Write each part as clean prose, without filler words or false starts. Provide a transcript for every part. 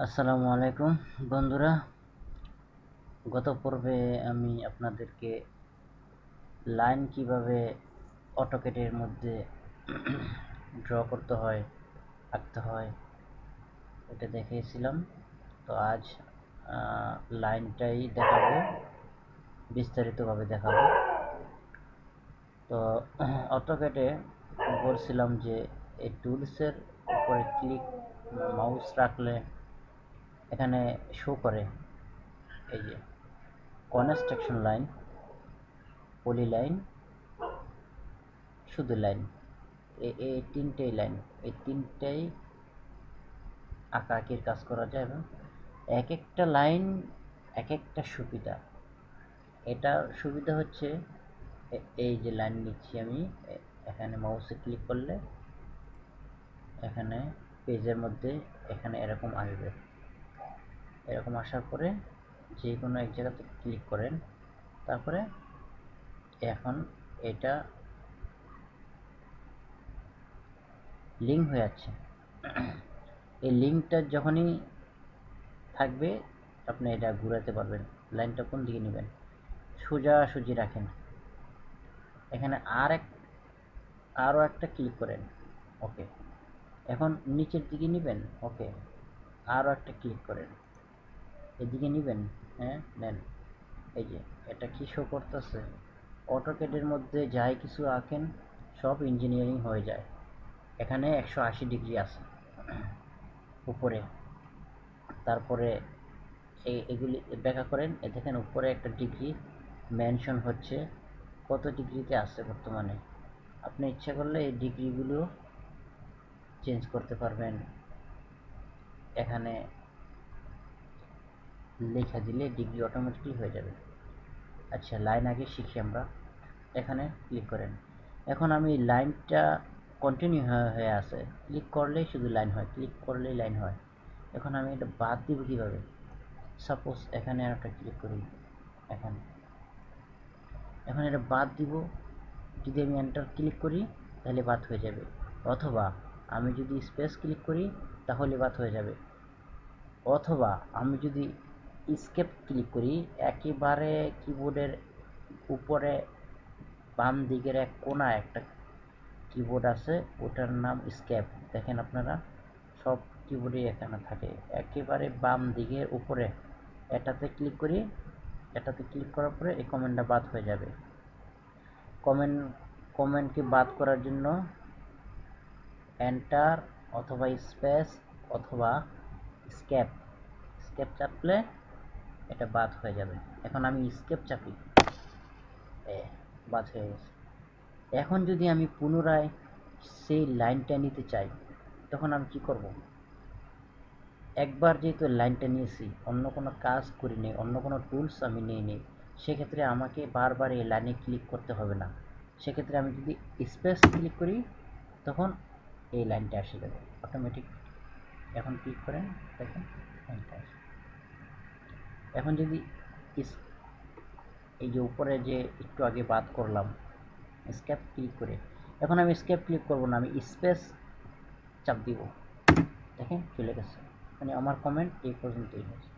আসসালামু আলাইকুম বন্ধুরা। গত পর্বে আমি আপনাদেরকে লাইন কিভাবে অটোক্যাডের মধ্যে ড্র করতে হয়, আঁকতে হয় এটা দেখিয়েছিলাম। তো আজ লাইনটাই দেখাবো, বিস্তারিতভাবে দেখাবো। তো অটোক্যাডে বলছিলাম যে এই টুলসের উপরে ক্লিক মাউস রাখলে এখানে শো করে এই যে কনস্ট্রাকশন লাইন, পলি লাইন, শুধু লাইন, এই তিনটেই লাইন, এই তিনটেই আঁকাআঁকির কাজ করা যায় এবং এক একটা লাইন এক একটা সুবিধা। এটার সুবিধা হচ্ছে এই যে লাইন নিচ্ছি আমি, এখানে মাউসে ক্লিক করলে এখানে পেজের মধ্যে এখানে এরকম আসবে। এরকম আসার পরে যে কোনো এক জায়গাতে ক্লিক করেন, তারপরে এখন এটা লিঙ্ক হয়ে যাচ্ছে। এই লিঙ্কটা যখনই থাকবে আপনি এটা ঘুরাতে পারবেন। লাইনটা কোন দিকে নেবেন, সোজাসুজি রাখেন। এখানে আরও একটা ক্লিক করেন, ওকে। এখন নিচের দিকে নেবেন, ওকে। আরও একটা ক্লিক করেন, এদিকে নেবেন, হ্যাঁ নেন। এই যে এটা কি শো করতেছে, অটোক্যাডের মধ্যে যাই কিছু আঁকেন সব ইঞ্জিনিয়ারিং হয়ে যায়। এখানে 180 ডিগ্রি আছে উপরে। তারপরে এগুলি ব্যাখ্যা করেন, দেখেন উপরে একটা ডিগ্রি মেনশন হচ্ছে কত ডিগ্রিতে আছে বর্তমানে। আপনি ইচ্ছা করলে এই ডিগ্রিগুলো চেঞ্জ করতে পারবেন। এখানে লেখা দিলে ডিগ্রি অটোমেটিকলি হয়ে যাবে। আচ্ছা, লাইন আগে শিখি আমরা। এখানে ক্লিক করেন। এখন আমি লাইনটা কন্টিনিউ হয়ে আছে, ক্লিক করলেই শুধু লাইন হয়, ক্লিক করলেই লাইন হয়। এখন আমি এটা বাদ দিব কীভাবে? সাপোজ এখানে একটা ক্লিক করি, এখানে এখন এটা বাদ দিব। যদি আমি এন্টার ক্লিক করি তাহলে বাদ হয়ে যাবে, অথবা আমি যদি স্পেস ক্লিক করি তাহলে বাদ হয়ে যাবে, অথবা আমি যদি স্কেপ ক্লিক করি একেবারে কিবোর্ডের উপরে বাম দিকের এক কোনায় একটা কিবোর্ড আছে, ওটার নাম স্কেপ। দেখেন আপনারা সব কিবোর্ডে এখানে থাকে, একেবারে বাম দিকের উপরে এটাতে ক্লিক করি। এটাতে ক্লিক করার পরে এই কমেন্টটা বাদ হয়ে যাবে। কমেন্টকে বাদ করার জন্য এন্টার অথবা স্পেস অথবা স্কেপ চাপলে এটা বাদ হয়ে যাবে। এখন আমি স্কেপ চাপি, বাদ হয়ে গেছে। এখন যদি আমি পুনরায় সেই লাইনটা নিতে চাই তখন আমি কি করব? একবার যেহেতু লাইনটা নিয়েছি, অন্য কোনো কাজ করিনি, অন্য কোনো টুলস আমি নিইনি, সেক্ষেত্রে আমাকে বারবার এই লাইনে ক্লিক করতে হবে না। সেক্ষেত্রে আমি যদি স্পেস ক্লিক করি তখন এই লাইনটা এসে যাবে অটোমেটিক। এখন ক্লিক করেন, দেখেন লাইনটা আসে। এখন যদি এই যে উপরে যে একটু আগে বাদ করলাম, স্কেপ ক্লিক করে, এখন আমি স্কেপ ক্লিক করব না, আমি স্পেস চাপ দিব, দেখেন চলে গেছে। মানে আমার কমেন্ট এই পর্যন্তই হয়েছে।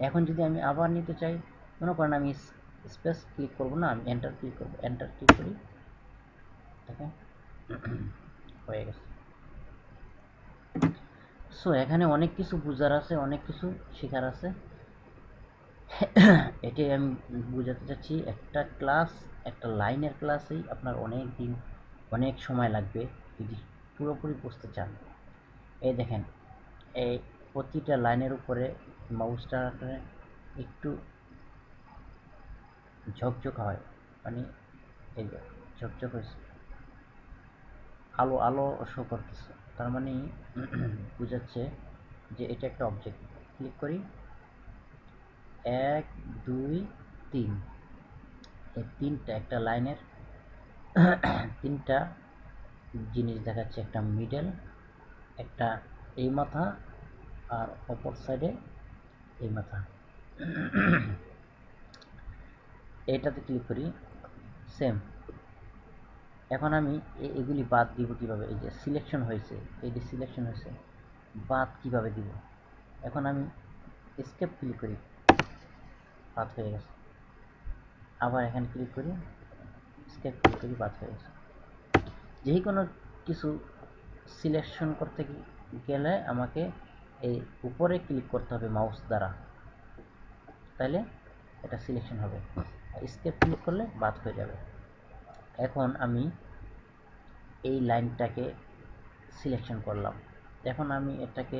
এখন যদি আমি আবার নিতে চাই, মনে করেন আমি স্পেস ক্লিক করব না, আমি এন্টার ক্লিক করব, এন্টার ক্লিক করি, দেখেন হয়ে গেছে। সো এখানে অনেক কিছু বোঝার আছে, অনেক কিছু শেখার আছে। এটাই আমি বোঝাতে চাচ্ছি। একটা ক্লাস, একটা লাইনের ক্লাসেই আপনার অনেক দিন, অনেক সময় লাগবে যদি পুরোপুরি বুঝতে চান। এই দেখেন, এই প্রতিটা লাইনের উপরে মাউসটা একটু ঝকঝক হয়, মানে এই যে ঝকঝক হয়েছে, আলো আলো শো করতেছে, তার মানে বোঝাচ্ছে যে এটা একটা অবজেক্ট। ক্লিক করি, 1 2 3, এই তিনটা একটা লাইনের তিনটা জিনিস দেখাচ্ছে, একটা মিডল, একটা এই মাথা, আর অপর সাইডে এই মাথা। এটাতে ক্লিক করি, সেম। এখন আমি এগুলি বাদ দিব কিভাবে? এই যে সিলেকশন হয়েছে, এই যে সিলেকশন হয়েছে, বাদ কিভাবে দিব? এখন আমি স্কেপ ক্লিক করি, পাত হয়ে গেছে। আবার এখানে ক্লিক করি, স্কেপ ক্লিক করি, পাত হয়ে গেছে। যে কোনো কিছু সিলেকশন করতে গেলে আমাকে এই উপরে ক্লিক করতে হবে মাউস দ্বারা, তাহলে এটা সিলেকশন হবে। স্কেপ ক্লিক করলে বাদ হয়ে যাবে। এখন আমি এই লাইনটাকে সিলেকশন করলাম। এখন আমি এটাকে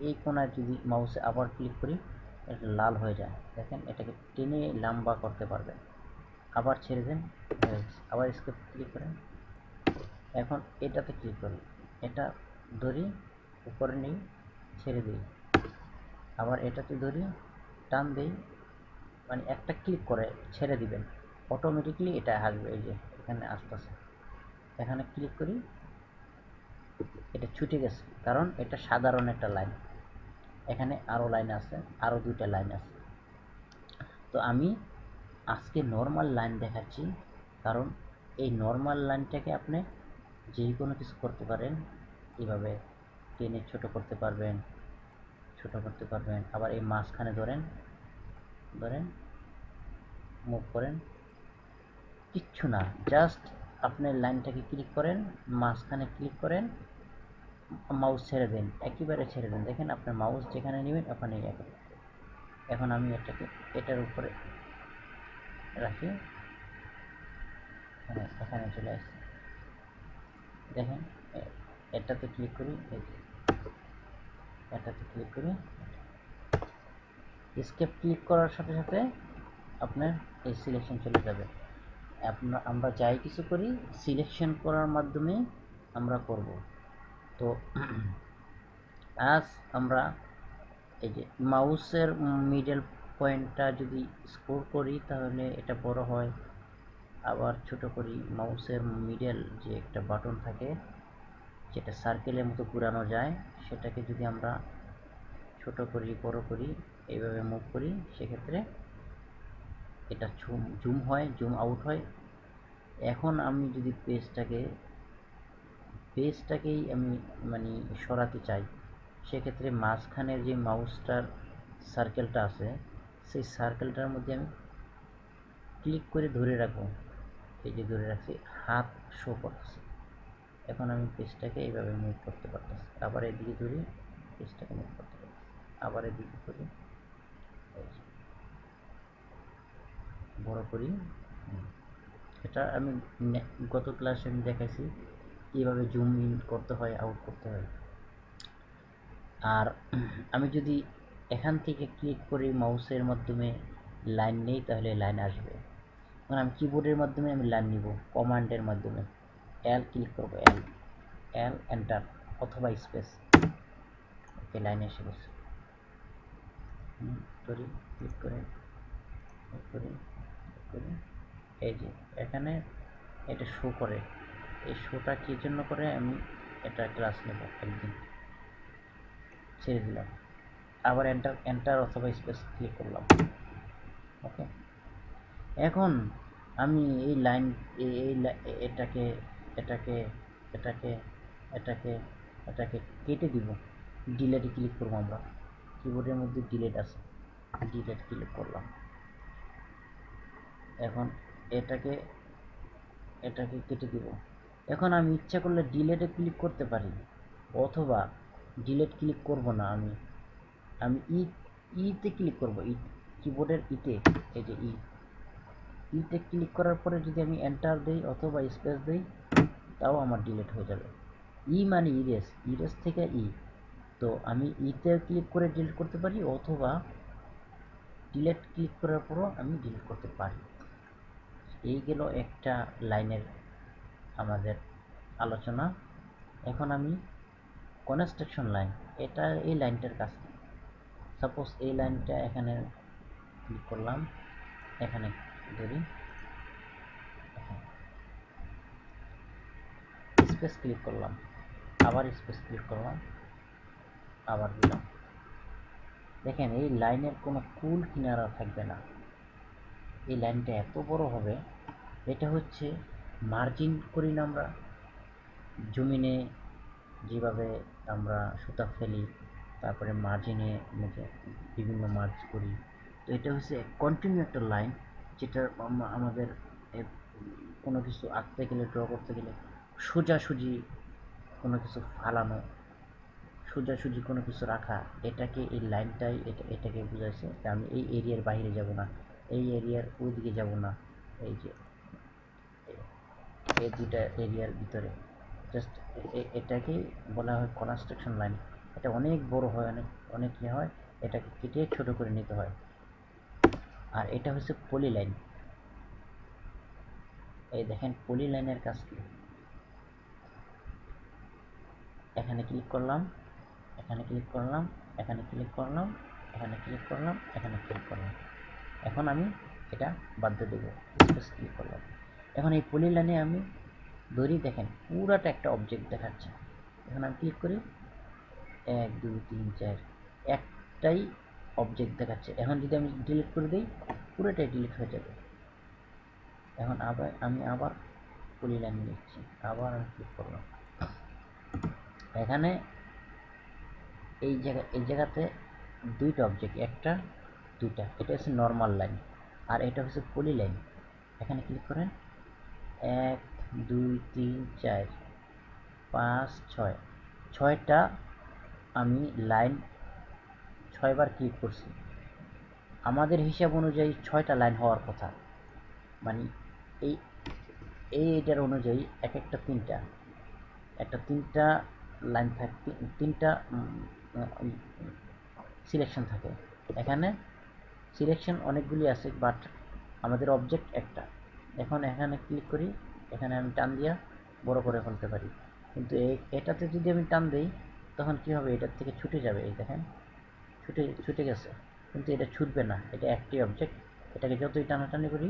এই কোণায় যদি মাউসে আবার ক্লিক করি, এটা লাল হয়ে যায়। দেখেন, এটাকে টেনে লম্বা করতে পারবেন। আবার ছেড়ে দেন, আবার স্কেপ ক্লিক করেন। এখন এটাতে ক্লিক করি, এটা ধরি, উপরে নিই, ছেড়ে দিই, আবার এটাতে ধরি, টান দিই, মানে একটা ক্লিক করে ছেড়ে দিবেন, অটোমেটিকলি এটা আসবে। এই যে এখানে আসতেছে, এখানে ক্লিক করি, এটা ছুটে গেছে, কারণ এটা সাধারণ একটা লাইন। এখানে আরও লাইন আছে, আরও দুইটা লাইন আছে। তো আমি আজকে নর্মাল লাইন দেখাচ্ছি, কারণ এই নর্মাল লাইনটাকে আপনি যে কোনো কিছু করতে পারেন। এভাবে টেনে ছোট করতে পারবেন, ছোট করতে পারবেন। আবার এই মাঝখানে ধরেন, ধরেন, মুভ করেন, কিচ্ছু না, জাস্ট আপনি লাইনটাকে ক্লিক করেন, মাঝখানে ক্লিক করেন, মাউস ছেড়ে দেন, একেবারে ছেড়ে দেন। দেখেন, আপনার মাউস যেখানে নেবেন ওখানে যাবে। এখন আমি এটাকে এটার উপরে রাখি, এখানে চলে আসছে। দেখেন, এটাতে ক্লিক করি, এটাতে ক্লিক করি, স্কেপ ক্লিক করার সাথে সাথে আপনার এই সিলেকশন চলে যাবে। আমরা যাই কিছু করি সিলেকশন করার মাধ্যমে আমরা করব। তো আজ আমরা এই যে মাউসের মিডল পয়েন্টটা যদি স্ক্রল করি তাহলে এটা বড় হয়, আবার ছোট করি। মাউসের মিডল যে একটা বাটন থাকে, যেটা সার্কেলের মতো ঘোরানো যায়, সেটাকে যদি আমরা ছোট করি, বড় করি, এইভাবে মুভ করি, সেক্ষেত্রে এটা জুম হয়, জুম আউট হয়। এখন আমি যদি পেজটাকেই আমি মানে সরাতে চাই, সেক্ষেত্রে মাঝখানের যে মাউসটার সার্কেলটা আছে, সেই সার্কেলটার মধ্যে আমি ক্লিক করে ধরে রাখবো। এই যে ধরে রাখছি, হাত শো করতেছে। এখন আমি পেজটাকে এইভাবে মুভ করতে পারতেছি। আবার এদিকে ধরি, পেজটাকে মুভ করতে পারতেছি। আবার এদিকে করি, বড় করি। এটা আমি গত ক্লাসে আমি দেখাইছি কীভাবে জুম ইন করতে হয়, আউট করতে হয়। আর আমি যদি এখান থেকে ক্লিক করে মাউসের মাধ্যমে লাইন নেই, তাহলে লাইন আসবে। এখন আমি কিবোর্ডের মাধ্যমে আমি লাইন নিব, কমান্ডের মাধ্যমে এল ক্লিক করব, এল এল এন্টার অথবা স্পেস। ওকে, লাইন এসে গেছে। ধরি, ক্লিক করে এই যে এখানে এটা শো করে। এই শোটা কী জন্য করে, আমি এটা ক্লাস নেব একদিন। ছেড়ে দিলাম, আবার এন্টার এন্টার অথবা স্পেস ক্লিক করলাম। ওকে, এখন আমি এই লাইন এটাকে এটাকে এটাকে এটাকে এটাকে কেটে দিব। ডিলেটে ক্লিক করবো আমরা, কিবোর্ডের মধ্যে ডিলেট আছে, ডিলেট ক্লিক করলাম। এখন এটাকে এটাকে কেটে দিব। এখন আমি ইচ্ছা করলে ডিলেটে ক্লিক করতে পারি, অথবা ডিলেট ক্লিক করব না, আমি আমি ইতে ক্লিক করব, কিবোর্ডের ইতে, এই যে ইতে ক্লিক করার পরে যদি আমি এন্টার দেই অথবা স্পেস দেই, তাও আমার ডিলিট হয়ে যাবে। মানে ইরেজ, ইরেজ থেকে তো আমি ইতে ক্লিক করে ডিলিট করতে পারি, অথবা ডিলিট ক্লিক করার পরও আমি ডিলিট করতে পারি। এই গেল একটা লাইনের আমাদের আলোচনা। এখন আমি কনস্ট্রাকশন লাইন, এটা এই লাইনটার কাছে, সাপোজ এই লাইনটা এখানে ক্লিক করলাম, এখানে ধরি, স্পেস ক্লিক করলাম, আবার স্পেস ক্লিক করলাম, আবার দিলাম। দেখেন, এই লাইনের কোনো কুল কিনারা থাকবে না, এই লাইনটা এত বড় হবে। এটা হচ্ছে মার্জিন করি না আমরা জমিনে, যেভাবে আমরা সুতা ফেলি, তারপরে মার্জিনে বিভিন্ন মার্জ করি। তো এটা হচ্ছে কন্টিনিউ একটা লাইন, যেটা আমাদের কোনো কিছু আঁকতে গেলে, ড্র করতে গেলে সোজাসুজি কোনো কিছু ফালানো, সোজাসুজি কোনো কিছু রাখা, এটাকে এই লাইনটাই এটাকে বুঝাইছে। আমি এই এরিয়ার বাইরে যাব না, এই এরিয়ার ওইদিকে যাব না, এই যে এই দুটা এরিয়ার ভিতরে জাস্ট এটাকেই বলা হয় কনস্ট্রাকশন লাইন। এটা অনেক বড় হয়, অনেক অনেক ইয়ে হয়, এটাকে কেটে ছোট করে নিতে হয়। আর এটা হচ্ছে পলি লাইন। এই দেখেন পলি লাইনের কাজ কি, এখানে ক্লিক করলাম, এখানে ক্লিক করলাম, এখানে ক্লিক করলাম, এখানে ক্লিক করলাম, এখানে ক্লিক করলাম। এখন আমি এটা বাদ দিয়ে দেবো, স্পেস ক্লিক করলাম। এখন এই পলি লাইনে আমি ধরি, দেখেন পুরাটা একটা অবজেক্ট দেখাচ্ছে। এখন আমি ক্লিক করি, 1 2 3 4, একটাই অবজেক্ট দেখাচ্ছে। এখন যদি আমি ডিলিট করে দিই, পুরোটাই ডিলিট হয়ে যাবে। এখন আমি আবার পলি লাইন নিচ্ছি, আবার আমি ক্লিক করলাম। এখানে এই জায়গাতে দুইটা অবজেক্ট, একটা দুইটা, এটা হচ্ছে নর্মাল লাইন, আর এটা হচ্ছে পলি লাইন। এখানে ক্লিক করেন, 1 2 3 4 5 6, 6টা আমি লাইন 6বার ক্লিক করছি। আমাদের হিসাব অনুযায়ী 6টা লাইন হওয়ার কথা, মানে এই এইটার অনুযায়ী এক একটা তিনটা লাইন থাকে, তিনটা সিলেকশন থাকে। এখানে সিলেকশন অনেকগুলি আছে, বাট আমাদের অবজেক্ট একটা। এখন এখানে ক্লিক করি, এখানে আমি টান দিয়া বড় করে ফেলতে পারি, কিন্তু এটাতে যদি আমি টান দিই তখন কি হবে, এটার থেকে ছুটে যাবে। এই দেখেন ছুটে গেছে, কিন্তু এটা ছুটবে না, এটা একটি অবজেক্ট। এটাকে যতই টানাটানি করি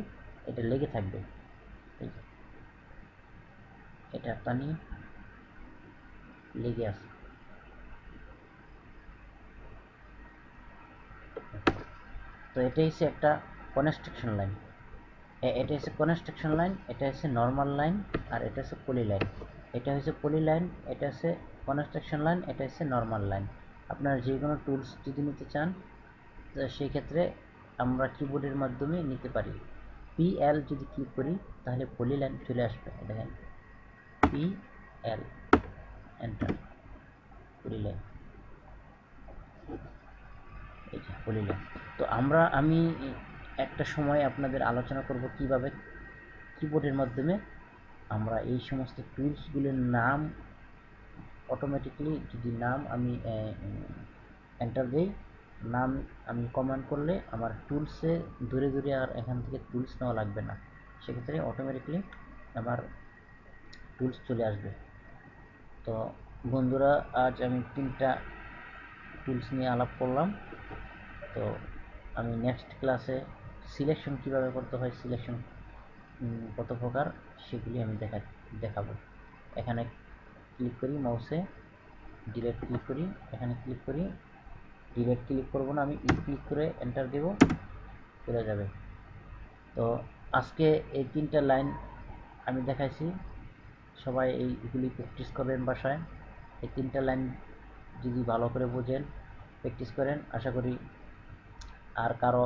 এটা লেগে থাকবে। এই যে এটা টানি, লেগে আছে। তো এটাই হচ্ছে একটা কনস্ট্রাকশন লাইন। এটা হচ্ছে কনস্ট্রাকশন লাইন, এটা হচ্ছে নর্মাল লাইন, আর এটা হচ্ছে পলি লাইন। এটা হচ্ছে পলি লাইন, এটা হচ্ছে কনস্ট্রাকশন লাইন, এটা হচ্ছে নর্মাল লাইন। আপনারা যে কোনো টুলস যদি নিতে চান, তো সেই ক্ষেত্রে আমরা কিবোর্ডের মাধ্যমে নিতে পারি। PL যদি ক্লিক করি তাহলে পলি লাইন চলে আসবে। দেখেন PL, এন্টার, পলি লাইন, এই যে পলি লাইন। তো আমি একটা সময় আপনাদের আলোচনা করব কিভাবে কিবোর্ডের মাধ্যমে আমরা এই সমস্ত টুলসগুলোর নাম অটোমেটিক্যালি, যদি নাম আমি এন্টার দিই, নাম আমি কমান্ড করলে আমার টুলসে ধরে ধরে আর এখান থেকে টুলস নেওয়া লাগবে না, সেক্ষেত্রে অটোমেটিক্যালি আমার টুলস চলে আসবে। তো বন্ধুরা, আজ আমি 3টা টুলস নিয়ে আলাপ করলাম। তো আমি নেক্সট ক্লাসে সিলেকশন কিভাবে করতে হয়, সিলেকশন কত প্রকার, সেগুলি আমি দেখাবো। এখানে ক্লিক করি, মাউসে ডিলেট ক্লিক করি, এখানে ক্লিক করি, ডিলেট ক্লিক করব না, আমি ক্লিক করে এন্টার দেব, চলে যাবে। তো আজকে এই 3টা লাইন আমি দেখাইছি, সবাই এইগুলি প্র্যাকটিস করবেন বাসায়। এই 3টা লাইন যদি ভালো করে বোঝেন, প্র্যাকটিস করেন, আশা করি আর কারো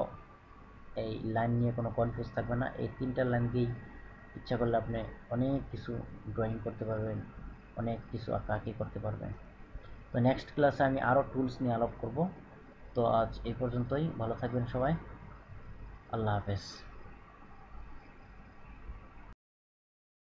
এই লাইন নিয়ে কোনো কনফিউজ থাকবে না। এই 3টা লাইন দিয়েই ইচ্ছা করলে আপনি অনেক কিছু ড্রয়িং করতে পারবেন, অনেক কিছু আঁকাআঁকি করতে পারবেন। তো নেক্সট ক্লাসে আমি আরও টুলস নিয়ে আলাপ করব। তো আজ এই পর্যন্তই, ভালো থাকবেন সবাই, আল্লাহ হাফেজ।